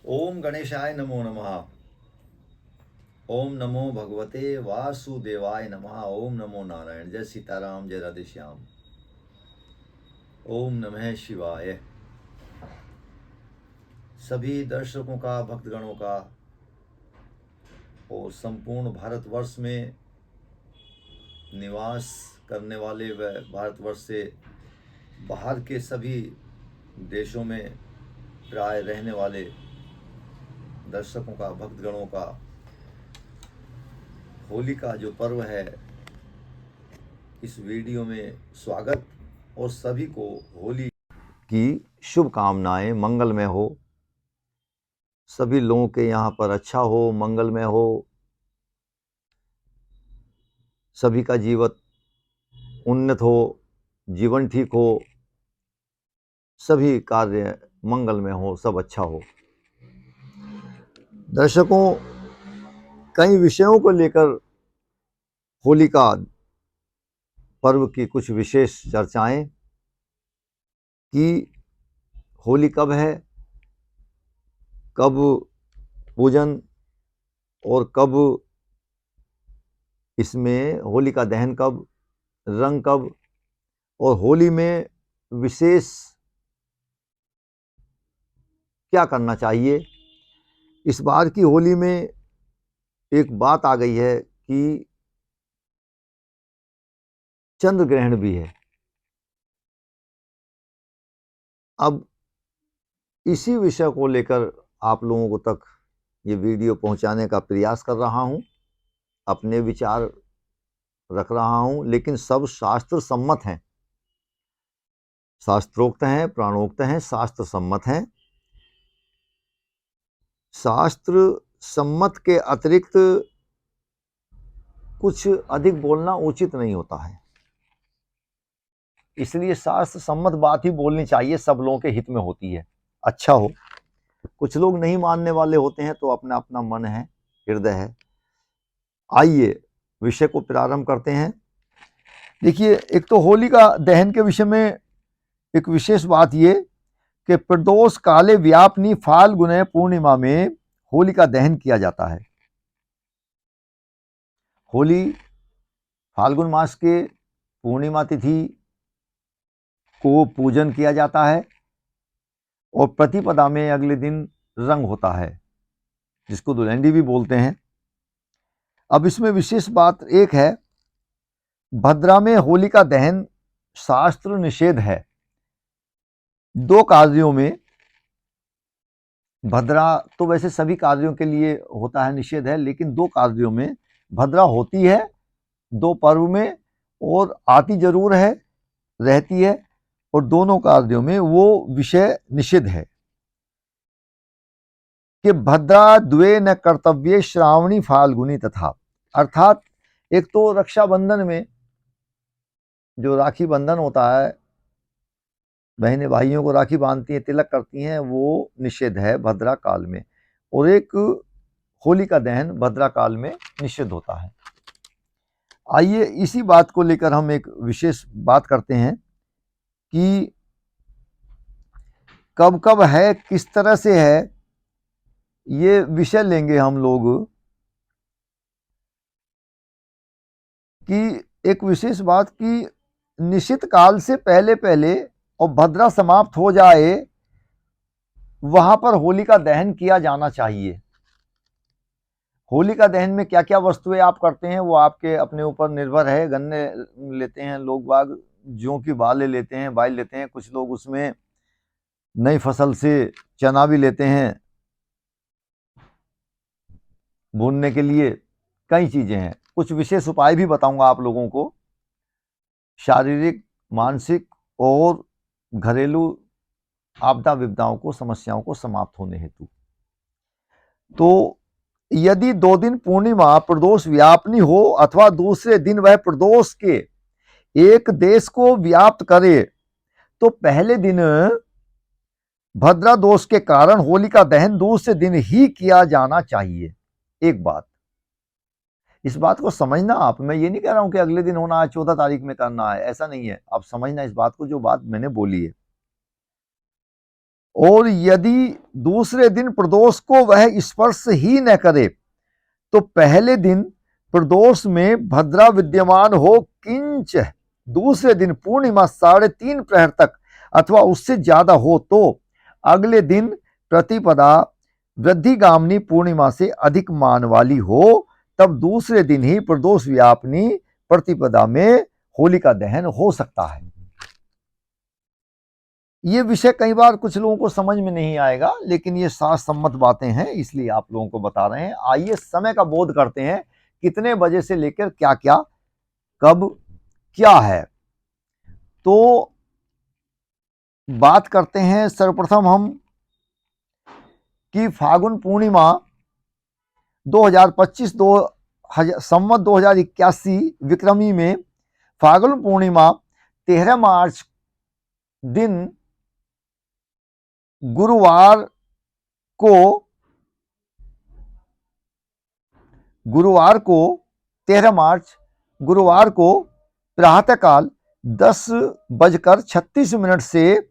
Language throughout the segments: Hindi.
ओम गणेशाय नमो नमः। ओम नमो भगवते वासुदेवाय नमः। ओम नमो नारायण। जय सीताराम, जय राधे श्याम। ओम नमः शिवाय। सभी दर्शकों का, भक्तगणों का और संपूर्ण भारतवर्ष में निवास करने वाले व भारतवर्ष से बाहर के सभी देशों में प्राय रहने वाले दर्शकों का, भक्तगणों का होली का जो पर्व है, इस वीडियो में स्वागत और सभी को होली की शुभकामनाएं। मंगलमय हो, सभी लोगों के यहाँ पर अच्छा हो, मंगलमय हो, सभी का जीवन उन्नत हो, जीवन ठीक हो, सभी कार्य मंगलमय हो, सब अच्छा हो। दर्शकों, कई विषयों को लेकर होली का पर्व की कुछ विशेष चर्चाएं कि होली कब है, कब पूजन और कब इसमें होली का दहन, कब रंग, कब, और होली में विशेष क्या करना चाहिए। इस बार की होली में एक बात आ गई है कि चंद्र ग्रहण भी है। अब इसी विषय को लेकर आप लोगों को तक ये वीडियो पहुंचाने का प्रयास कर रहा हूं, अपने विचार रख रहा हूं, लेकिन सब शास्त्र सम्मत हैं, शास्त्रोक्त हैं, प्राणोक्त हैं, शास्त्र सम्मत हैं। शास्त्र सम्मत के अतिरिक्त कुछ अधिक बोलना उचित नहीं होता है, इसलिए शास्त्र सम्मत बात ही बोलनी चाहिए, सब लोगों के हित में होती है, अच्छा हो। कुछ लोग नहीं मानने वाले होते हैं, तो अपना अपना मन है, हृदय है। आइए विषय को प्रारंभ करते हैं। देखिए, एक तो होली का दहन के विषय में एक विशेष बात ये कि प्रदोष काले व्यापनी फाल्गुन पूर्णिमा में होली का दहन किया जाता है। होली फाल्गुन मास के पूर्णिमा तिथि को पूजन किया जाता है और प्रतिपदा में अगले दिन रंग होता है, जिसको दुलहंडी भी बोलते हैं। अब इसमें विशेष बात एक है, भद्रा में होली का दहन शास्त्र निषेध है। दो कार्यों में, भद्रा तो वैसे सभी कार्यों के लिए होता है, निषेध है, लेकिन दो कार्यों में भद्रा होती है, दो पर्व में, और आती जरूर है, रहती है, और दोनों कार्यों में वो विषय निषेध है कि भद्रा द्वे न कर्तव्ये श्रावणी फाल्गुनी तथा। अर्थात एक तो रक्षाबंधन में जो राखी बंधन होता है, बहनें भाइयों को राखी बांधती हैं, तिलक करती हैं, वो निषेध है भद्रा काल में, और एक होली का दहन भद्रा काल में निषेध होता है। आइए इसी बात को लेकर हम एक विशेष बात करते हैं कि कब कब है, किस तरह से है, ये विषय लेंगे हम लोग। कि एक विशेष बात कि निश्चित काल से पहले पहले और भद्रा समाप्त हो जाए, वहां पर होली का दहन किया जाना चाहिए। होली का दहन में क्या क्या वस्तुएं आप करते हैं वो आपके अपने ऊपर निर्भर है। गन्ने लेते हैं लोग बाग, जौ की बालें लेते हैं, बाल लेते हैं, कुछ लोग उसमें नई फसल से चना भी लेते हैं भूनने के लिए, कई चीजें हैं। कुछ विशेष उपाय भी बताऊंगा आप लोगों को, शारीरिक, मानसिक और घरेलू आपदा विपदाओं को, समस्याओं को समाप्त होने हेतु। तो यदि 2 दिन पूर्णिमा प्रदोष व्यापनी हो अथवा दूसरे दिन वह प्रदोष के एक देश को व्याप्त करे, तो पहले दिन भद्रा दोष के कारण होली का दहन दूसरे दिन ही किया जाना चाहिए। एक बात, इस बात को समझना आप, मैं ये नहीं कह रहा हूं कि अगले दिन होना है, 14 तारीख में करना है, ऐसा नहीं है। आप समझना इस बात को, जो बात मैंने बोली है। और यदि दूसरे दिन प्रदोष को वह स्पर्श ही न करे तो पहले दिन प्रदोष में भद्रा विद्यमान हो, किंच दूसरे दिन पूर्णिमा 3:30 प्रहर तक अथवा उससे ज्यादा हो तो अगले दिन प्रतिपदा वृद्धिगामिनी पूर्णिमा से अधिक मान वाली हो, तब दूसरे दिन ही प्रदोष व्यापनी प्रतिपदा में होलिका दहन हो सकता है। ये विषय कई बार कुछ लोगों को समझ में नहीं आएगा, लेकिन ये शास्त्र सम्मत बातें हैं, इसलिए आप लोगों को बता रहे हैं। आइए समय का बोध करते हैं, कितने बजे से लेकर क्या क्या कब क्या है। तो बात करते हैं सर्वप्रथम हम कि फागुन पूर्णिमा 2025 संवत 2081 विक्रमी में फागुन पूर्णिमा 13 मार्च दिन गुरुवार को 13 मार्च गुरुवार को प्रातःकाल 10:36 से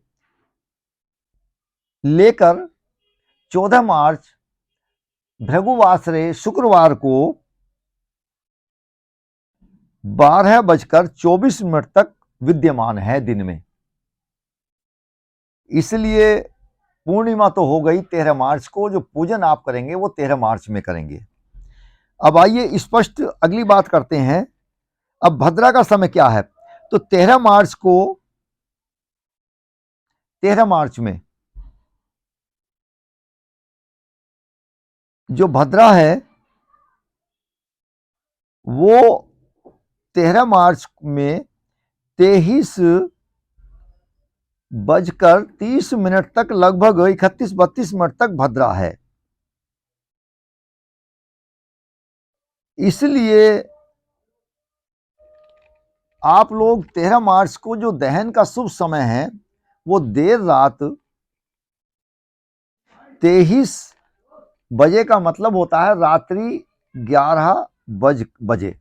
लेकर 14 मार्च भृगुवासरे शुक्रवार को 12:24 तक विद्यमान है दिन में। इसलिए पूर्णिमा तो हो गई 13 मार्च को, जो पूजन आप करेंगे वो 13 मार्च में करेंगे। अब आइए स्पष्ट अगली बात करते हैं। अब भद्रा का समय क्या है, तो 13 मार्च में जो भद्रा है वो 13 मार्च में 23:30 तक लगभग 31-32 तक भद्रा है। इसलिए आप लोग 13 मार्च को जो दहन का शुभ समय है वो देर रात 23 बजे का मतलब होता है रात्रि 11 बजे।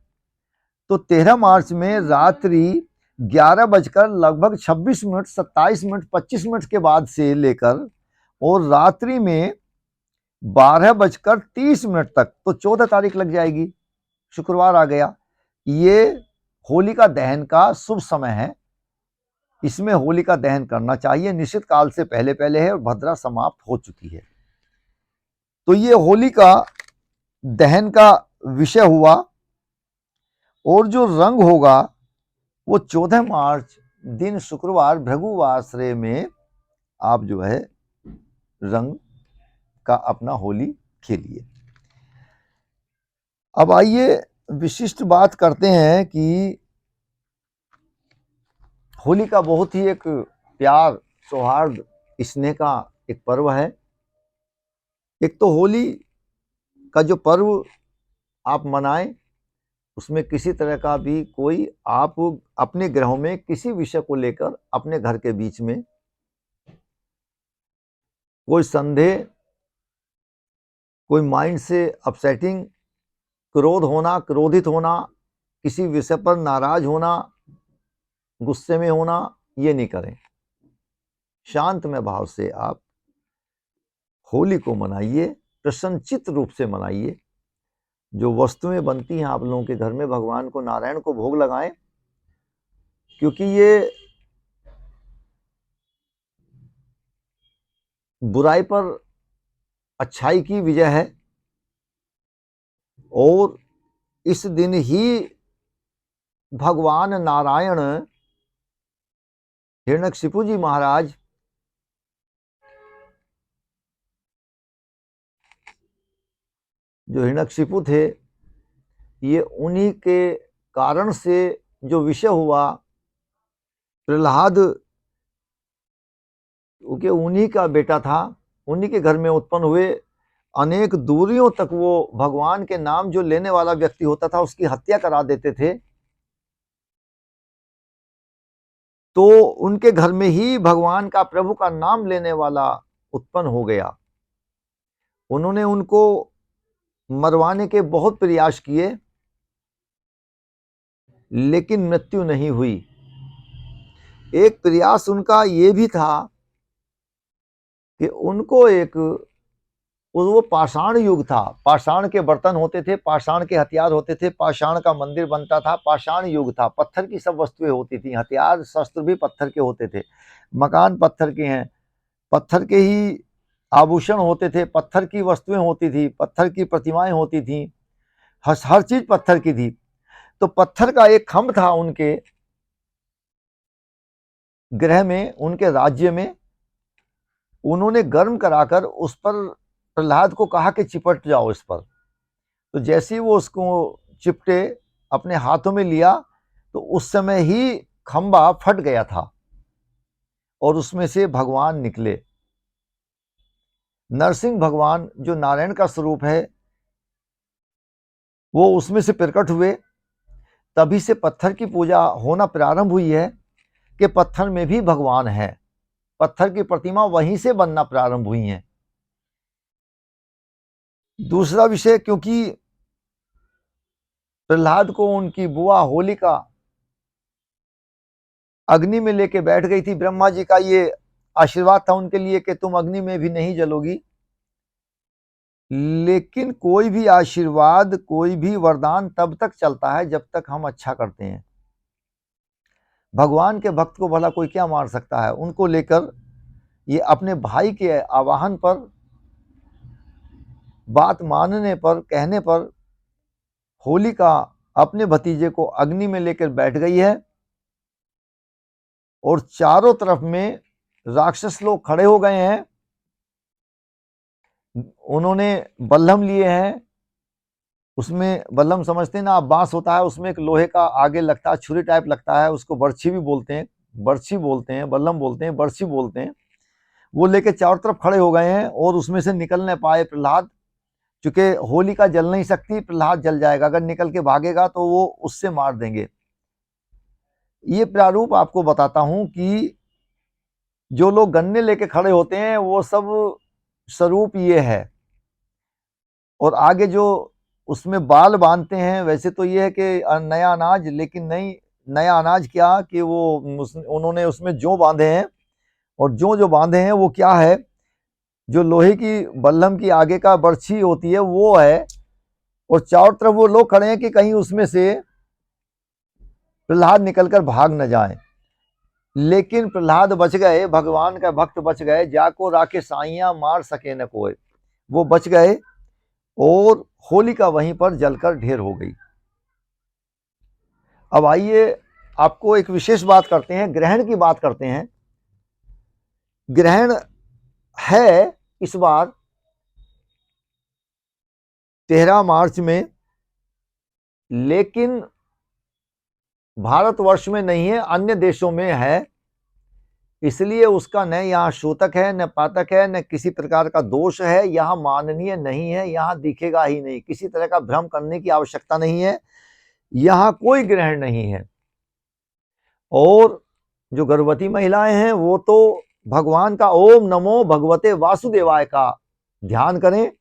तो 13 मार्च में रात्रि 11 बजकर लगभग 26 मिनट, 27 मिनट, 25 मिनट के बाद से लेकर और रात्रि में 12:30 तक, तो 14 तारीख लग जाएगी, शुक्रवार आ गया। ये होलिका दहन का शुभ समय है, इसमें होलिका दहन करना चाहिए। निश्चित काल से पहले पहले है और भद्रा समाप्त हो चुकी है। तो ये होलिका दहन का विषय हुआ। और जो रंग होगा वो 14 मार्च दिन शुक्रवार भृगुवासरे में आप जो है रंग का अपना होली खेलिए। अब आइए विशिष्ट बात करते हैं कि होली का बहुत ही एक प्यार, सौहार्द, स्नेह का एक पर्व है। एक तो होली का जो पर्व आप मनाएं उसमें किसी तरह का भी कोई आप अपने ग्रहों में किसी विषय को लेकर अपने घर के बीच में कोई संदेह, कोई माइंड से अपसेटिंग, क्रोध होना, क्रोधित होना, किसी विषय पर नाराज होना, गुस्से में होना, ये नहीं करें। शांतमय भाव से आप होली को मनाइए, प्रसन्नचित्त रूप से मनाइए। जो वस्तुएं बनती हैं आप लोगों के घर में, भगवान को, नारायण को भोग लगाएं, क्योंकि ये बुराई पर अच्छाई की विजय है। और इस दिन ही भगवान नारायण हिरण्यकशिपु जी महाराज जो हिरण्यकशिपु थे, ये उन्हीं के कारण से जो विषय हुआ, प्रहलाद क्योंकि उन्हीं का बेटा था, उन्हीं के घर में उत्पन्न हुए। अनेक दूरियों तक वो भगवान के नाम जो लेने वाला व्यक्ति होता था उसकी हत्या करा देते थे। तो उनके घर में ही भगवान का, प्रभु का नाम लेने वाला उत्पन्न हो गया। उन्होंने उनको मरवाने के बहुत प्रयास किए, लेकिन मृत्यु नहीं हुई। एक प्रयास उनका ये भी था कि उनको एक वो पाषाण युग था, पाषाण के बर्तन होते थे, पाषाण के हथियार होते थे, पाषाण का मंदिर बनता था, पाषाण युग था, पत्थर की सब वस्तुएं होती थी, हथियार शस्त्र भी पत्थर के होते थे, मकान पत्थर के हैं, पत्थर के ही आभूषण होते थे, पत्थर की वस्तुएं होती थी, पत्थर की प्रतिमाएं होती थी, हर चीज पत्थर की थी। तो पत्थर का एक खंभ था उनके ग्रह में, उनके राज्य में। उन्होंने गर्म कराकर उस पर प्रहलाद को कहा कि चिपट जाओ इस पर। तो जैसे ही वो उसको चिपटे, अपने हाथों में लिया, तो उस समय ही खंभा फट गया था और उसमें से भगवान निकले। नरसिंह भगवान जो नारायण का स्वरूप है, वो उसमें से प्रकट हुए। तभी से पत्थर की पूजा होना प्रारंभ हुई है कि पत्थर में भी भगवान है। पत्थर की प्रतिमा वहीं से बनना प्रारंभ हुई है। दूसरा विषय, क्योंकि प्रहलाद को उनकी बुआ होलिका अग्नि में लेके बैठ गई थी, ब्रह्मा जी का ये आशीर्वाद था उनके लिए कि तुम अग्नि में भी नहीं जलोगी। लेकिन कोई भी आशीर्वाद, कोई भी वरदान तब तक चलता है जब तक हम अच्छा करते हैं। भगवान के भक्त को भला कोई क्या मार सकता है। उनको लेकर ये अपने भाई के आवाहन पर, बात मानने पर, कहने पर होलिका अपने भतीजे को अग्नि में लेकर बैठ गई है और चारों तरफ में राक्षस लोग खड़े हो गए हैं। उन्होंने बल्लम लिए हैं, उसमें बल्लम समझते हैं ना आप, बांस होता है, उसमें एक लोहे का आगे लगता है, छुरी टाइप लगता है, उसको बर्छी भी बोलते हैं, बर्छी बोलते हैं, बल्लम बोलते हैं, बर्छी बोलते हैं। वो लेके चारों तरफ खड़े हो गए हैं और उसमें से निकल नहीं पाए प्रहलाद। चूंकि होलिका जल नहीं सकती, प्रहलाद जल जाएगा, अगर निकल के भागेगा तो वो उससे मार देंगे। ये प्रारूप आपको बताता हूं कि जो लोग गन्ने लेके खड़े होते हैं वो सब स्वरूप ये है। और आगे जो उसमें बाल बांधते हैं, वैसे तो ये है कि नया अनाज, लेकिन नहीं, नया अनाज क्या कि वो उन्होंने उसमें जौ बांधे हैं। और जो बांधे हैं वो क्या है, जो लोहे की बल्लम की आगे का बर्छी होती है वो है। और चारों तरफ वो लोग खड़े हैं कि कहीं उसमें से प्रहलाद निकलकर भाग न जाए। लेकिन प्रहलाद बच गए, भगवान का भक्त बच गए। जाको राके साइयां मार सके न कोई, वो बच गए और होलिका वहीं पर जलकर ढेर हो गई। अब आइए आपको एक विशेष बात करते हैं, ग्रहण की बात करते हैं। ग्रहण है इस बार 13 मार्च में, लेकिन भारतवर्ष में नहीं है, अन्य देशों में है। इसलिए उसका न यहाँ सूतक है, न पातक है, न किसी प्रकार का दोष है। यहाँ माननीय नहीं है, यहाँ दिखेगा ही नहीं। किसी तरह का भ्रम करने की आवश्यकता नहीं है, यहाँ कोई ग्रहण नहीं है। और जो गर्भवती महिलाएं हैं वो तो भगवान का ओम नमो भगवते वासुदेवाय का ध्यान करें।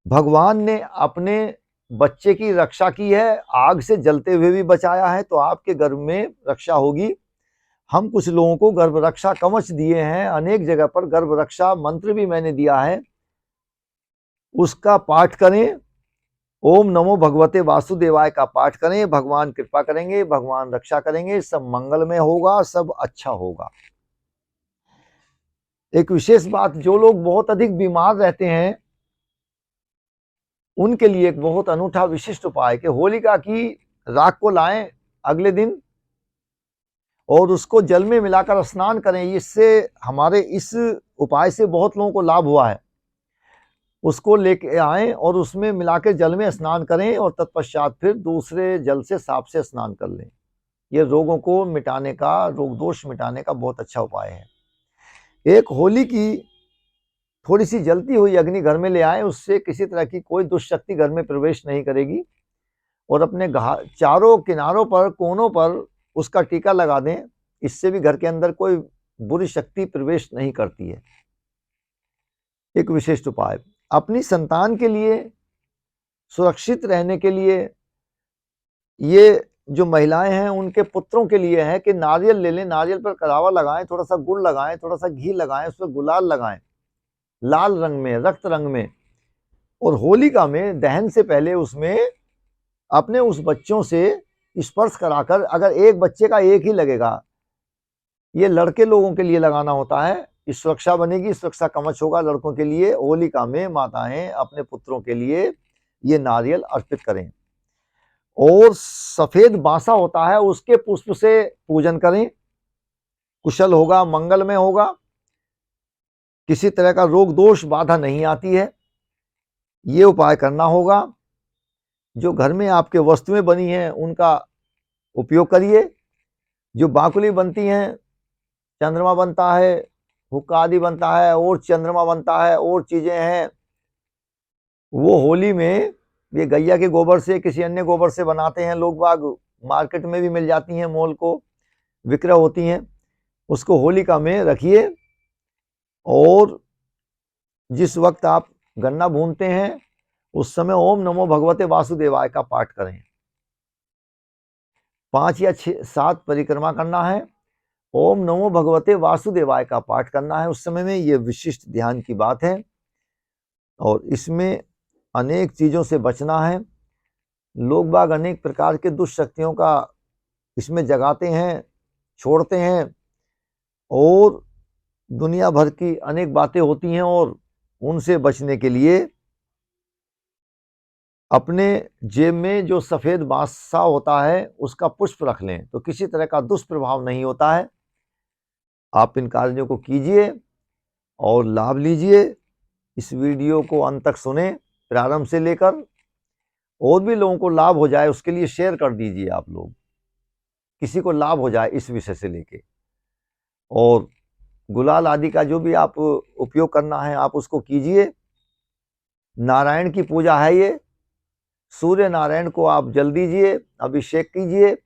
भगवान ने अपने बच्चे की रक्षा की है, आग से जलते हुए भी बचाया है, तो आपके गर्भ में रक्षा होगी। हम कुछ लोगों को गर्भ रक्षा कवच दिए हैं, अनेक जगह पर गर्भ रक्षा मंत्र भी मैंने दिया है, उसका पाठ करें। ओम नमो भगवते वासुदेवाय का पाठ करें, भगवान कृपा करेंगे, भगवान रक्षा करेंगे, सब मंगलमय होगा, सब अच्छा होगा। एक विशेष बात, जो लोग बहुत अधिक बीमार रहते हैं उनके लिए एक बहुत अनूठा विशिष्ट उपाय कि होलिका की राख को लाएं अगले दिन और उसको जल में मिलाकर स्नान करें। इससे हमारे इस उपाय से बहुत लोगों को लाभ हुआ है। उसको लेके आएं और उसमें मिलाकर जल में स्नान करें और तत्पश्चात फिर दूसरे जल से साफ से स्नान कर लें। ये रोगों को मिटाने का, रोग दोष मिटाने का बहुत अच्छा उपाय है। एक होली की थोड़ी सी जलती हुई अग्नि घर में ले आए, उससे किसी तरह की कोई दुष्शक्ति घर में प्रवेश नहीं करेगी। और अपने चारों किनारों पर, कोनों पर उसका टीका लगा दें, इससे भी घर के अंदर कोई बुरी शक्ति प्रवेश नहीं करती है। एक विशिष्ट उपाय, अपनी संतान के लिए सुरक्षित रहने के लिए ये जो महिलाएं हैं उनके पुत्रों के लिए है कि नारियल ले लें, नारियल पर कलावा लगाएं, थोड़ा सा गुड़ लगाएं, थोड़ा सा घी लगाएं, उस पर गुलाल लगाएं लाल रंग में, रक्त रंग में, और होलिका में दहन से पहले उसमें अपने उस बच्चों से स्पर्श कराकर, अगर एक बच्चे का एक ही लगेगा, ये लड़के लोगों के लिए लगाना होता है, इस सुरक्षा बनेगी, सुरक्षा कवच होगा लड़कों के लिए। होलिका में माताएं अपने पुत्रों के लिए ये नारियल अर्पित करें। और सफेद बांसा होता है, उसके पुष्प से पूजन करें, कुशल होगा, मंगलमय होगा, किसी तरह का रोग दोष बाधा नहीं आती है। ये उपाय करना होगा। जो घर में आपके वस्तुएं बनी हैं उनका उपयोग करिए। जो बाकुली बनती हैं, चंद्रमा बनता है, हुक्का आदि बनता है, और चंद्रमा बनता है, और चीजें हैं, वो होली में ये गैया के गोबर से, किसी अन्य गोबर से बनाते हैं लोग बाग, मार्केट में भी मिल जाती हैं, मॉल को विक्रय होती हैं। उसको होलिका में रखिए, और जिस वक्त आप गन्ना भूनते हैं उस समय ओम नमो भगवते वासुदेवाय का पाठ करें। 5 या 7 परिक्रमा करना है, ओम नमो भगवते वासुदेवाय का पाठ करना है उस समय में। ये विशिष्ट ध्यान की बात है, और इसमें अनेक चीजों से बचना है। लोग बाग अनेक प्रकार के दुष्ट शक्तियों का इसमें जगाते हैं, छोड़ते हैं, और दुनिया भर की अनेक बातें होती हैं, और उनसे बचने के लिए अपने जेब में जो सफेद बांसा होता है उसका पुष्प रख लें, तो किसी तरह का दुष्प्रभाव नहीं होता है। आप इन कार्यों को कीजिए और लाभ लीजिए। इस वीडियो को अंत तक सुने, प्रारंभ से लेकर, और भी लोगों को लाभ हो जाए उसके लिए शेयर कर दीजिए आप लोग, किसी को लाभ हो जाए इस विषय से लेके। और गुलाल आदि का जो भी आप उपयोग करना है आप उसको कीजिए। नारायण की पूजा है ये, सूर्य नारायण को आप जल दीजिए, अभिषेक कीजिए,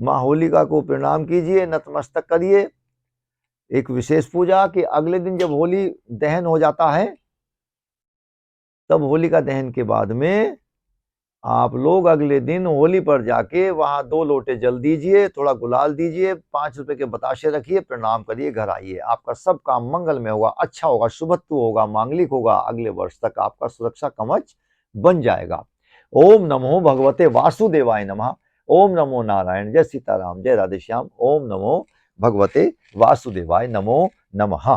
माँ होलिका को प्रणाम कीजिए, नतमस्तक करिए। एक विशेष पूजा कि अगले दिन जब होली दहन हो जाता है, तब होलिका दहन के बाद में आप लोग अगले दिन होली पर जाके वहां 2 लोटे जल दीजिए, थोड़ा गुलाल दीजिए, 5 रुपए के बताशे रखिए, प्रणाम करिए, घर आइए। आपका सब काम मंगल में होगा, अच्छा होगा, शुभत्व होगा, मांगलिक होगा। अगले वर्ष तक आपका सुरक्षा कवच बन जाएगा। ओम नमो भगवते वासुदेवाय नमः। ओम नमो नारायण। जय सीताराम, जय राधेश्याम। ओम नमो भगवते वासुदेवाय नमो नमः।